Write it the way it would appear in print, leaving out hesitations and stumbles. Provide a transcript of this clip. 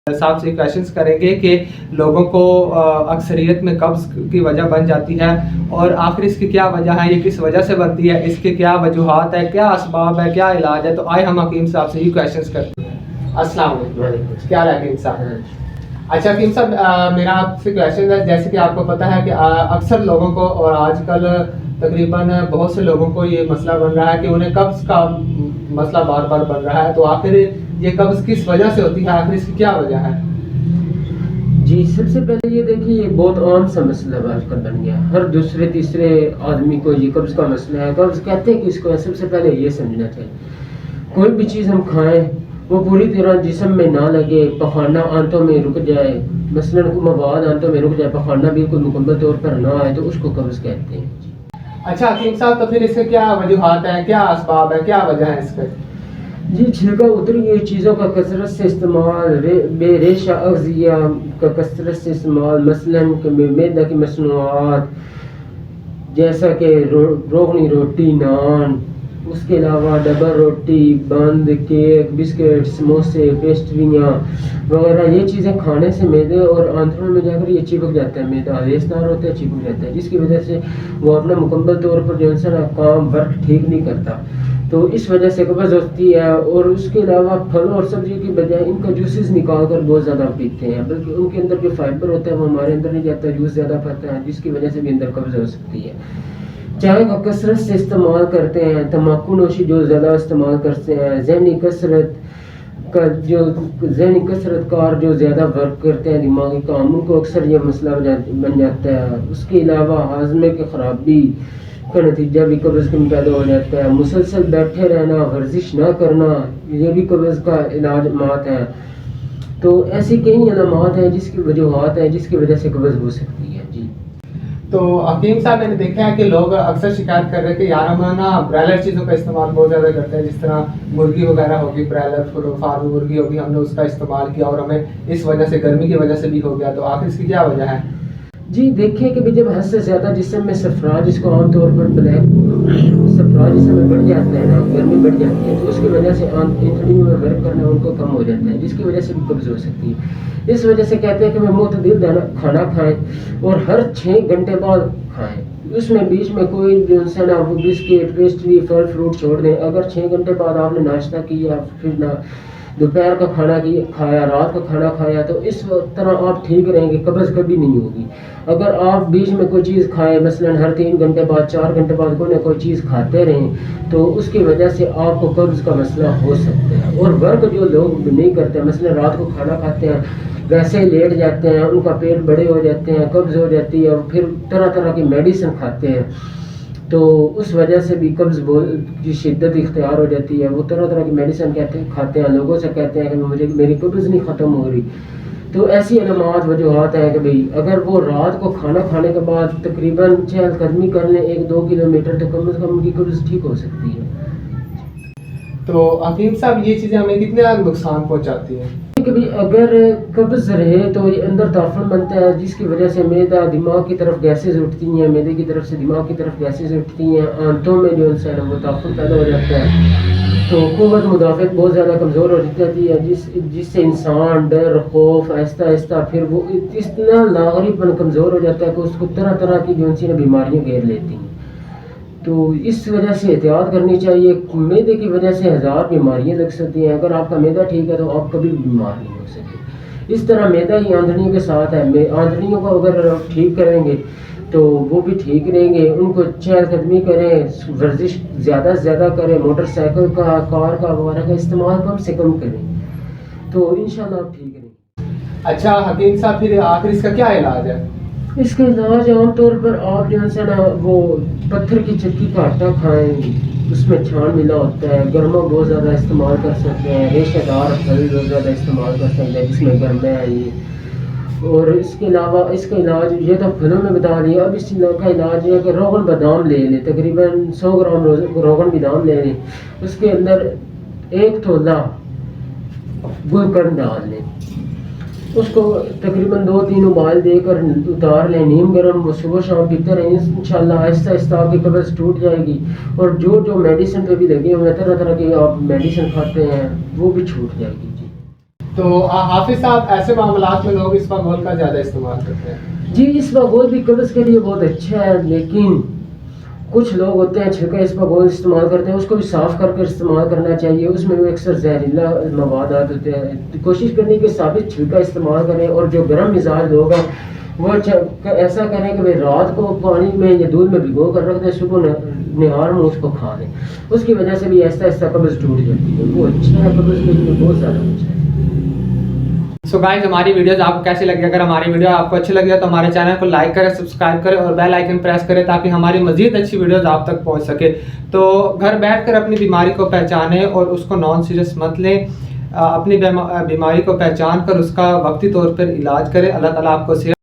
صاحب سے کویشچنس کریں گے کہ لوگوں کو اکثریت میں قبض کی وجہ بن جاتی ہے اور آخر اس کی کیا وجہ ہے, یہ کس وجہ سے بنتی ہے, اس کے کیا وجوہات ہے, کیا اسباب ہے, کیا علاج ہے. تو آئے ہم حکیم صاحب سے ہی کویشچنس کرتے ہیں. السلام علیکم. کیا حال ہے حکیم صاحب؟ اچھا حکیم صاحب, میرا آپ سے کویشچن ہے, جیسے کہ آپ کو پتہ ہے کہ اکثر لوگوں کو اور آج کل تقریباً بہت سے لوگوں کو یہ مسئلہ بن رہا ہے کہ انہیں قبض کا مسئلہ بار بار بن رہا ہے. تو آخر یہ قبض کس وجہ سے ہوتی ہے, آخر اس کی کیا وجہ ہے؟ جی, سب سے پہلے یہ دیکھیں, یہ بہت عام سا مسئلہ آج کل بن گیا. ہر دوسرے تیسرے آدمی کو یہ قبض کا مسئلہ ہے. قبض کہتے ہیں کہ اس کو سب سے پہلے یہ سمجھنا چاہیے, کوئی بھی چیز ہم کھائیں وہ پوری طرح جسم میں نہ لگے, پخانہ آنتوں میں رک جائے, مثلاً مواد آنتوں میں رک جائے, پخانہ بالکل مکمل طور پر نہ آئے, تو اس کو قبض کہتے ہیں. اچھا حکیم صاحب, تو پھر اس کے کیا وجوہات ہیں, کیا اسباب ہے, کیا وجہ ہے اس کے؟ جی, چھلکا اتری ہوئی چیزوں کا کثرت سے استعمال, بے ریشہ اغذیہ کا کثرت سے استعمال, مثلاً معدہ کی مصنوعات جیسا کہ روغنی روٹی, نان, اس کے علاوہ ڈبل روٹی, بند, کیک, بسکٹ, سموسے, پیسٹریاں وغیرہ, یہ چیزیں کھانے سے معدے اور آنتوں میں جا کر یہ چپک جاتا ہے, معدہ ریشتدار ہوتا ہے, چپک جاتا ہے, جس کی وجہ سے وہ اپنا مکمل طور پر جو ہے کام ورک ٹھیک نہیں کرتا, تو اس وجہ سے قبض ہوتی ہے. اور اس کے علاوہ پھلوں اور سبزیوں کی بجائے ان کا جوسز نکال کر بہت زیادہ پیتے ہیں, بلکہ ان کے اندر جو فائبر ہوتا ہے وہ ہمارے اندر نہیں جاتا, جوس زیادہ پڑتا ہے, جس کی وجہ سے بھی اندر قبض ہو سکتی ہے. چائے کا کثرت سے استعمال کرتے ہیں, تمباکو نوشی جو زیادہ استعمال کرتے ہیں, ذہنی کثرت کار جو زیادہ ورک کرتے ہیں دماغی کام, ان کو اکثر یہ مسئلہ بن جاتا ہے. اس کے علاوہ ہاضمے کی خرابی کا نتیجہ بھی قبض میں پیدا ہو جاتا ہے. مسلسل بیٹھے رہنا, ورزش نہ کرنا, یہ بھی قبض کا علامات ہیں. تو ایسی کئی علامات ہیں جس کی وجوہات ہیں جس کی وجہ سے قبض ہو سکتی ہے. جی, تو حکیم صاحب میں نے دیکھا ہے کہ لوگ اکثر شکایت کر رہے ہیں کہ یار ہم نا برائلر چیزوں کا استعمال بہت زیادہ کرتے ہیں, جس طرح مرغی وغیرہ ہوگی, برائلر فارم مرغی ہوگی, ہم نے اس کا استعمال کیا اور ہمیں اس وجہ سے گرمی کی وجہ سے بھی ہو گیا. تو آخر اس کی کیا وجہ ہے؟ جی, دیکھیں کہ جب حد سے زیادہ جسم میں صفرا, جس کو عام طور پر بلیک صفرا جسم میں بڑھ جاتا ہے نا, گرمی بڑھ جاتی ہے, تو اس کی وجہ سے انتڑیوں میں ورک کرنا ان کو کم ہو جاتا ہے, جس کی وجہ سے بھی قبض ہو سکتی ہے. اس وجہ سے کہتے ہیں کہ میں معتدل کھانا کھائیں اور ہر 6 گھنٹے بعد کھائیں. اس میں بیچ میں کوئی جو ہے نا وہ بسکٹ, پیسٹری, پھل فروٹ چھوڑ دیں. اگر 6 گھنٹے بعد آپ نے ناشتہ کیا, پھر نہ دوپہر کا کھانا کھایا, رات کا کھانا کھایا, تو اس طرح آپ ٹھیک رہیں گے, قبض کبھی نہیں ہوگی. اگر آپ بیچ میں کوئی چیز کھائیں, مثلاً ہر 3 گھنٹے بعد, 4 گھنٹے بعد کوئی نہ کوئی چیز کھاتے رہیں, تو اس کی وجہ سے آپ کو قبض کا مسئلہ ہو سکتا ہے. اور ورک جو لوگ نہیں کرتے, مثلاً رات کو کھانا کھاتے ہیں, ویسے ہی لیٹ جاتے ہیں, ان کا پیٹ بڑے ہو جاتے ہیں, قبض ہو جاتی ہے, اور پھر طرح طرح کی میڈیسن کھاتے ہیں, تو اس وجہ سے بھی قبض کی شدت اختیار ہو جاتی ہے. وہ طرح طرح کی میڈیسن کھاتے ہیں, لوگوں سے کہتے ہیں کہ میری قبض نہیں ختم ہو رہی. تو ایسی علامات وجوہات ہیں کہ بھئی اگر وہ رات کو کھانا کھانے کے بعد تقریباً چہل قدمی کر لیں 1-2 کلومیٹر, تو کم از کم ان کی قبض ٹھیک ہو سکتی ہے. تو حکیم صاحب, یہ چیزیں ہمیں کتنا نقصان پہنچاتی ہیں؟ کہ اگر قبض رہے تو یہ اندر تعفن بنتا ہے, جس کی وجہ سے معدہ دماغ کی طرف گیسز اٹھتی ہیں, معدے کی طرف سے دماغ کی طرف گیسز اٹھتی ہیں, آنتوں میں جو ہے وہ تعفن پیدا ہو جاتا ہے. تو قوت مدافعت بہت زیادہ کمزور ہو جاتی ہے, جس سے انسان ڈر, خوف, آہستہ آہستہ پھر وہ اتنا لاغری پن کمزور ہو جاتا ہے کہ اس کو طرح طرح کی جو ہے بیماریاں گھیر لیتی ہیں. تو اس وجہ سے احتیاط کرنی چاہیے. معدے کی وجہ سے 1000 بیماریاں لگ سکتی ہیں. اگر آپ کا معدہ ٹھیک ہے تو آپ کبھی بھی بیمار نہیں ہو سکتے. اس طرح معدہ ہی آنتڑیوں کے ساتھ ہے, آنتڑیوں کو اگر ٹھیک کریں گے تو وہ بھی ٹھیک رہیں گے. ان کو چہل قدمی کریں, ورزش زیادہ سے زیادہ کریں, موٹر سائیکل کا, کار کا وغیرہ کا استعمال کم سے کم کریں, تو انشاءاللہ آپ ٹھیک رہیں گے. اچھا حکیم صاحب, پھر آخر اس کا کیا علاج ہے؟ اس کا علاج عام طور پر آپ جو ہے نا وہ پتھر کی چکی کا آٹا کھائیں, اس میں چھان ملا ہوتا ہے, گرما بہت زیادہ استعمال کر سکتے ہیں, ریشہ دار پھل بہت زیادہ استعمال کر سکتے ہیں جس میں گرما ہے یہ. اور اس کے علاوہ اس کا علاج یہ تو پھلوں میں بتا دیا. اب اس کا علاج یہ ہے کہ روغن بادام لے لیں, تقریباً 100 گرام روغن بادام لے لیں, اس کے اندر 1 تولہ گلقند ڈال لیں. اس کو تقریباً 2-3 ابال دے کر اتار لیں نیم گرم، وہ صبح شام پیتے رہیں، انشاءاللہ آہستہ آہستہ آپ کی قبض ٹوٹ جائے گی. اور جو میڈیسن پہ بھی لگے ہوئے ہیں طرح طرح کی آپ میڈیسن کھاتے ہیں وہ بھی چھوٹ جائے گی. جی تو حافظ صاحب ایسے معاملات میں لوگ اسپاغول کا زیادہ استعمال کرتے ہیں؟ جی اسپاغول بھی قبض کے لیے بہت اچھا ہے، لیکن کچھ لوگ ہوتے ہیں چھلکا اسپاغول استعمال کرتے ہیں، اس کو بھی صاف کر کے استعمال کرنا چاہیے. اس میں بھی اکثر زہریلا موادات ہوتے ہیں. کوشش کرنی کہ ثابت چھلکا استعمال کریں. اور جو گرم مزاج لوگ ہیں وہ ایسا کریں کہ رات کو پانی میں یا دودھ میں بھگو کر رکھ دیں، صبح نہار میں اس کو کھا لیں. اس کی وجہ سے بھی آہستہ آہستہ قبض ٹوٹ جاتی ہے. وہ اچھا ہے، قبض کے لیے بہت زیادہ اچھا ہے. سو گائز ہماری ویڈیوز آپ کو کیسی لگی؟ اگر ہماری ویڈیو آپ کو اچھی لگی ہے تو ہمارے چینل کو لائک کریں، سبسکرائب کریں اور بیل آئیکن پریس کریں تاکہ ہماری مزید اچھی ویڈیوز آپ تک پہنچ سکے. تو گھر بیٹھ کر اپنی بیماری کو پہچانیں اور اس کو نان سیریس مت لیں. اپنی بیماری کو پہچان کر اس کا وقتی طور پر علاج کریں. اللہ تعالیٰ آپ کو صحت